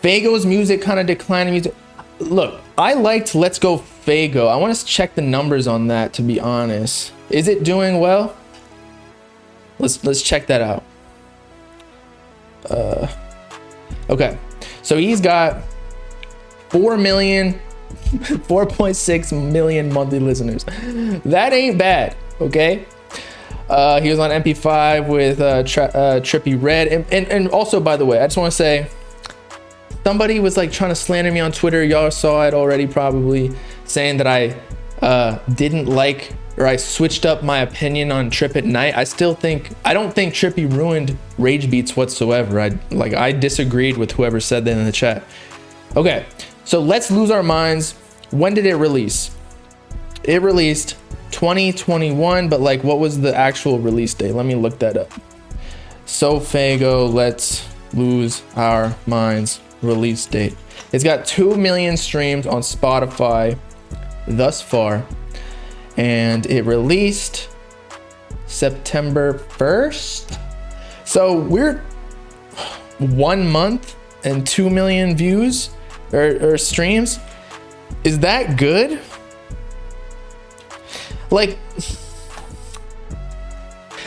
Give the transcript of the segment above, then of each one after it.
Faygo's music kind of declining. Music. Look, I liked Let's Go Faygo. I want to check the numbers on that, to be honest. Is it doing well? Let's check that out. Okay, so he's got 4.6 million monthly listeners. That ain't bad, okay? He was on MP5 with Trippie Redd, and also, by the way, I just want to say, somebody was like trying to slander me on Twitter. Y'all saw it already, probably, saying that I didn't like, or I switched up my opinion on Trip at Night. I don't think Trippie ruined Rage Beats whatsoever. I disagreed with whoever said that in the chat. Okay, so Let's Lose Our Minds. When did it release? It released 2021, but like, what was the actual release date? Let me look that up. SoFaygo, Let's Lose Our Minds release date. It's got 2 million streams on Spotify thus far, and it released September 1st. So we're 1 month and 2 million views or streams. Is that good? Like,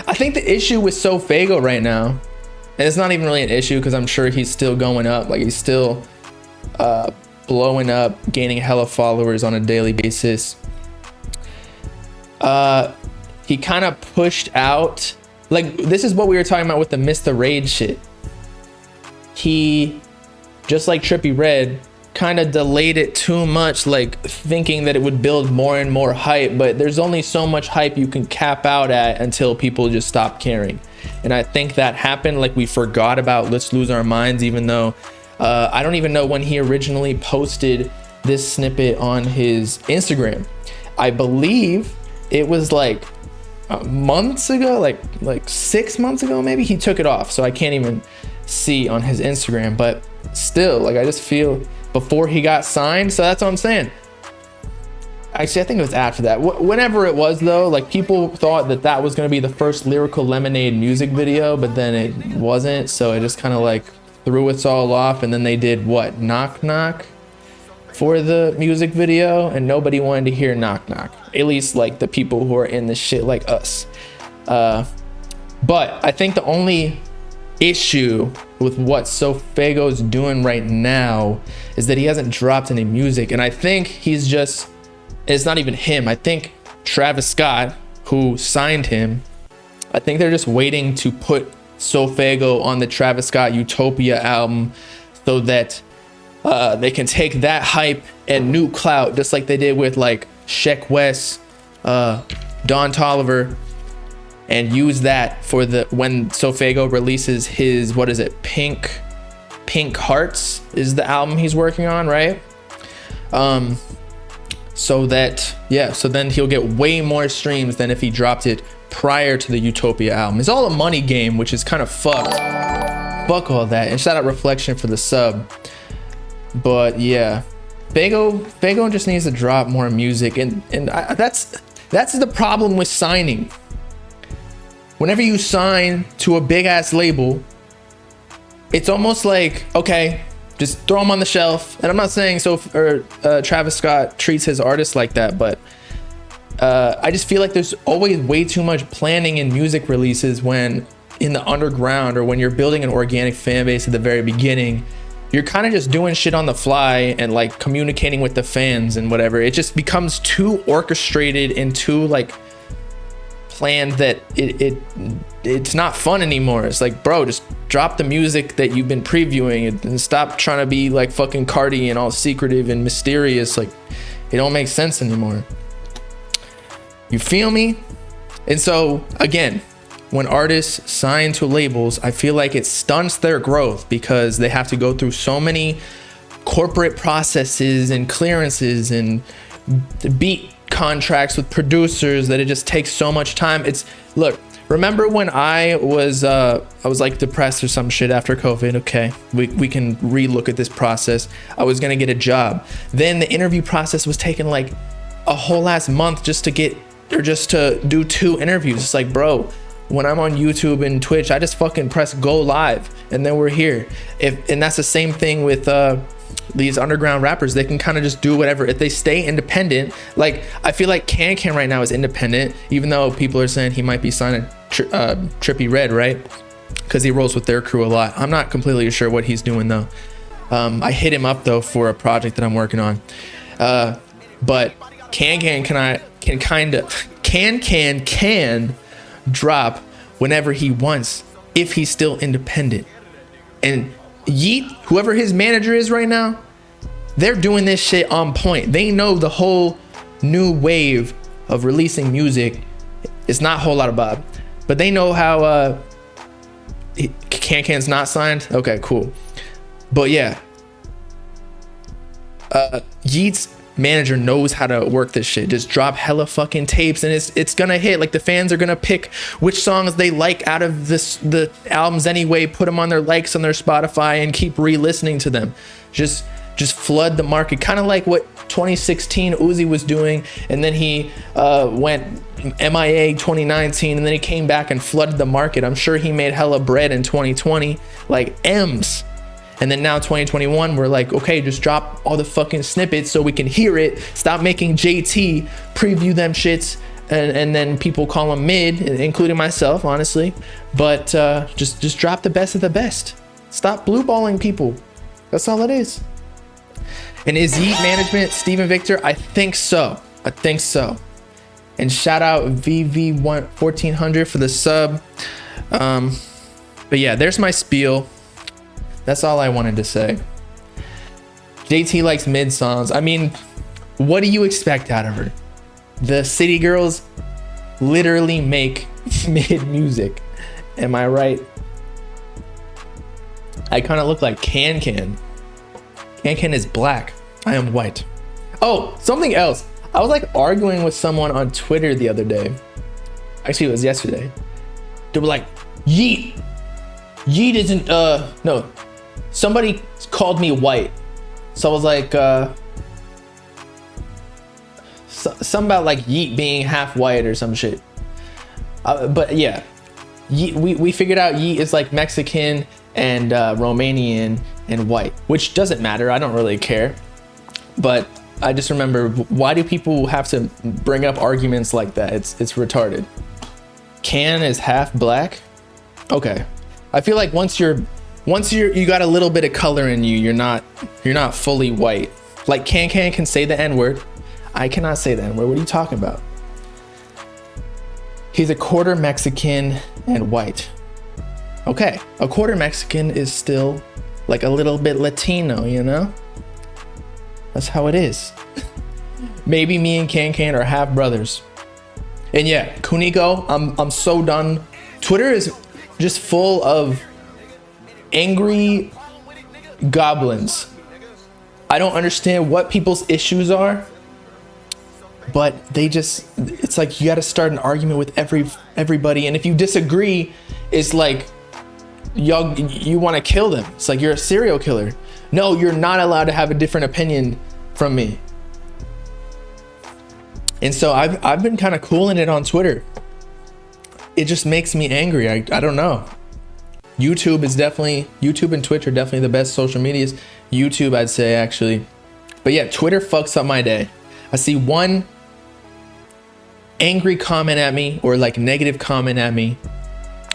I think the issue with SoFaygo right now, and it's not even really an issue because I'm sure he's still going up. Like, he's still blowing up, gaining hella followers on a daily basis. He kind of pushed out, like, this is what we were talking about with the Mr. Rage shit. He, just like Trippie Redd, kind of delayed it too much, like thinking that it would build more and more hype, but there's only so much hype you can cap out at until people just stop caring. And I think that happened. Like, we forgot about Let's Lose Our Minds, even though I don't even know when he originally posted this snippet on his Instagram. I believe it was like months ago, like 6 months ago maybe. He took it off, so I can't even see on his Instagram, but still, like, I just feel before he got signed. So that's what I'm saying. Actually, I think it was after that. Whenever it was, though, like, people thought that that was going to be the first Lyrical Lemonade music video, but then it wasn't. So it just kind of like threw us all off. And then they did what? Knock Knock for the music video. And nobody wanted to hear Knock Knock. At least like the people who are in this shit like us. But I think the only issue with what SoFaygo is doing right now is that he hasn't dropped any music. And I think he's just, it's not even him. I think Travis Scott, who signed him, I think they're just waiting to put SoFaygo on the Travis Scott Utopia album so that they can take that hype and new clout, just like they did with like Sheck West, Don Toliver, and use that for the when SoFaygo releases his, what is it, Pink Hearts is the album he's working on, right? So that, yeah, so then he'll get way more streams than if he dropped it prior to the Utopia album. It's all a money game, which is kind of fucked. Fuck all that. And shout out Reflection for the sub. But yeah, Faygo just needs to drop more music, and that's the problem with signing. Whenever you sign to a big ass label, it's almost like, okay, just throw them on the shelf. And I'm not saying Travis Scott treats his artists like that, but I just feel like there's always way too much planning in music releases when in the underground, or when you're building an organic fan base at the very beginning. You're kind of just doing shit on the fly and like communicating with the fans and whatever. It just becomes too orchestrated and too like planned that it's not fun anymore. It's like, bro, just drop the music that you've been previewing and stop trying to be like fucking Cardi and all secretive and mysterious. Like, it don't make sense anymore. You feel me? And so again, when artists sign to labels, I feel like it stunts their growth because they have to go through so many corporate processes and clearances and beat contracts with producers that it just takes so much time. Look, remember when I was like depressed or some shit after COVID? Okay, we can relook at this process. I was gonna get a job. Then the interview process was taking like a whole last month just to do 2 interviews. It's like, bro, when I'm on YouTube and Twitch, I just fucking press go live and then we're here. And that's the same thing with these underground rappers. They can kind of just do whatever if they stay independent. Like I feel like Can right now is independent, even though people are saying he might be signing Trippie Redd, right? Because he rolls with their crew a lot. I'm not completely sure what he's doing though. I hit him up though for a project that I'm working on. But can drop whenever he wants if he's still independent. And Yeet, whoever his manager is right now, they're doing this shit on point. They know the whole new wave of releasing music. It's not a whole lot of Bob, but they know how Can's not signed. Okay, cool. But yeah, Yeet's manager knows how to work this shit. Just drop hella fucking tapes and it's gonna hit. Like the fans are gonna pick which songs they like out of the albums anyway, put them on their likes on their Spotify and keep re-listening to them. Just flood the market, kind of like what 2016 Uzi was doing, and then he went MIA 2019 and then he came back and flooded the market. I'm sure he made hella bread in 2020, like M's. And then now 2021, we're like, okay, just drop all the fucking snippets so we can hear it. Stop making JT preview them shits. And then people call them mid, including myself, honestly. But just drop the best of the best. Stop blue balling people. That's all it is. And is Yeet management Steven Victor? I think so. And shout out VV1400 for the sub. But yeah, there's my spiel. That's all I wanted to say. JT likes mid songs. I mean, what do you expect out of her? The City Girls literally make mid music. Am I right? I kind of look like Can. Can is black. I am white. Oh, something else. I was like arguing with someone on Twitter the other day. Actually, it was yesterday. They were like, Yeet isn't, no. Somebody called me white. So I was like, something about like Yeet being half white or some shit. But yeah, we figured out Yeet is like Mexican and Romanian and white, which doesn't matter. I don't really care. But I just remember, why do people have to bring up arguments like that? It's retarded. Can is half black. Okay. I feel like once you got a little bit of color in you, you're not fully white. Like can say the N-word. I cannot say the N-word. What are you talking about? He's a quarter Mexican and white. Okay, a quarter Mexican is still like a little bit Latino, you know? That's how it is. Maybe me and Can are half brothers. And yeah, Kuniko, I'm so done. Twitter is just full of angry goblins. I don't understand what people's issues are, but it's like you got to start an argument with everybody, and if you disagree, it's like you want to kill them. It's like you're a serial killer. No, you're not allowed to have a different opinion from me. And so I've been kind of cooling it on Twitter. It just makes me angry. I don't know. YouTube and Twitch are definitely the best social medias. YouTube, I'd say, actually. But yeah, Twitter fucks up my day. I see one angry comment at me or like negative comment at me,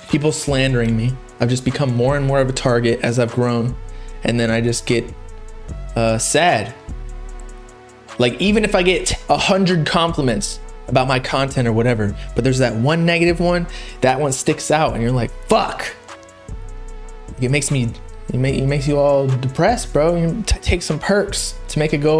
people slandering me. I've just become more and more of a target as I've grown. And then I just get sad. Like even if I get 100 compliments about my content or whatever, but there's that one negative one, that one sticks out and you're like, fuck. It makes you all depressed, bro. You take some perks to make it go